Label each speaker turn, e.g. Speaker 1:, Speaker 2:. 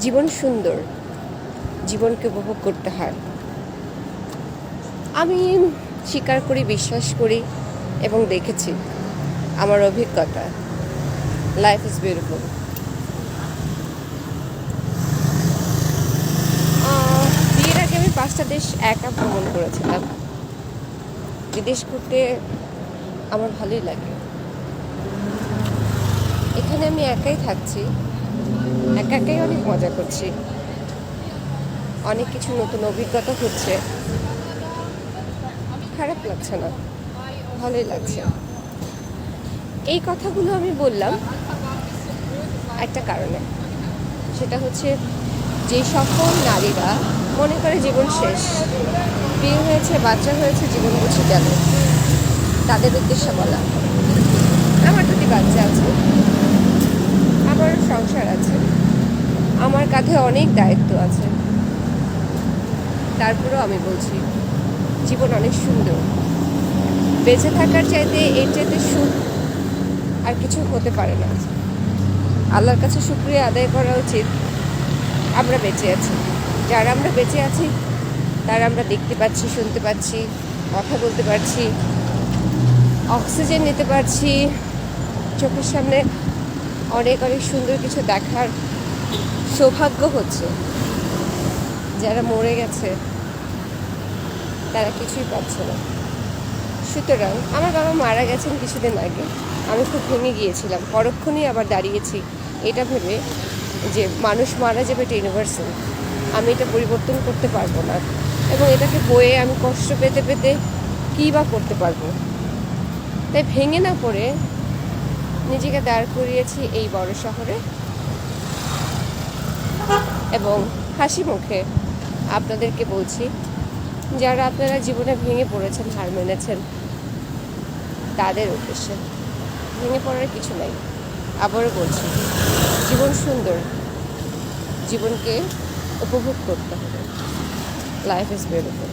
Speaker 1: জীবন সুন্দর, জীবনকে উপভোগ করতে হয়। আমি স্বীকার করি, বিশ্বাস করি এবং দেখেছি, আমার অভিজ্ঞতা। Life is beautiful. বিয়ের আগে আমি 5টা দেশ একা ভ্রমণ করেছিলাম। বিদেশ ঘুরতে আমার ভালোই লাগে। এখানে আমি একাই থাকছি, একা একাই অনেক মজা করছি, অনেক কিছু নতুন অভিজ্ঞতা হচ্ছে। খারাপ লাগছে না, ভালোই লাগছে। এই কথাগুলো আমি বললাম একটা কারণে, সেটা হচ্ছে যে সকল নারীরা মনে করে জীবন শেষ, বিয়ে হয়েছে, বাচ্চা হয়েছে, জীবন বুঝে গেল, তাদের উদ্দেশ্যে বলা। আমার 2টি বাচ্চা আছে, আমার সংসার আছে, আমার কাঁধে অনেক দায়িত্ব আছে। তারপরেও আমি বলছি, জীবন অনেক সুন্দর। বেঁচে থাকার চাইতে এর চাইতে সুখ আর কিছু হতে পারে না। আল্লাহর কাছে শুকরিয়া আদায় করা উচিত, আমরা বেঁচে আছি। যারা আমরা বেঁচে আছি তারা আমরা দেখতে পাচ্ছি, শুনতে পাচ্ছি, কথা বলতে পারছি, অক্সিজেন নিতে পারছি, চোখের সামনে অনেক অনেক সুন্দর কিছু দেখার সৌভাগ্য হচ্ছে। যারা মরে গেছে তারা কিছুই পাচ্ছে না। সুতরাং আমার বাবা মারা গেছেন কিছুদিন আগে, আমি খুব ভেঙে গিয়েছিলাম। পরক্ষণেই আবার দাঁড়িয়েছি এটা ভেবে যে মানুষ মারা যাবে, এটা ইউনিভার্সাল, আমি এটা পরিবর্তন করতে পারবো না, এবং এটাকে বয়ে আমি কষ্ট পেতে পেতে কী বা করতে পারবো। তাই ভেঙে না পড়ে নিজেকে দাঁড় করিয়েছি এই বড় শহরে, এবং হাসি মুখে আপনাদেরকে বলছি, যারা আপনারা জীবনে ভেঙে পড়েছেন, হার মেনেছেন, তাদের উদ্দেশ্যে ভেঙে পড়ার কিছু নাই। আবারও বলছি, জীবন সুন্দর, জীবনকে উপভোগ করতে হবে। Life is beautiful.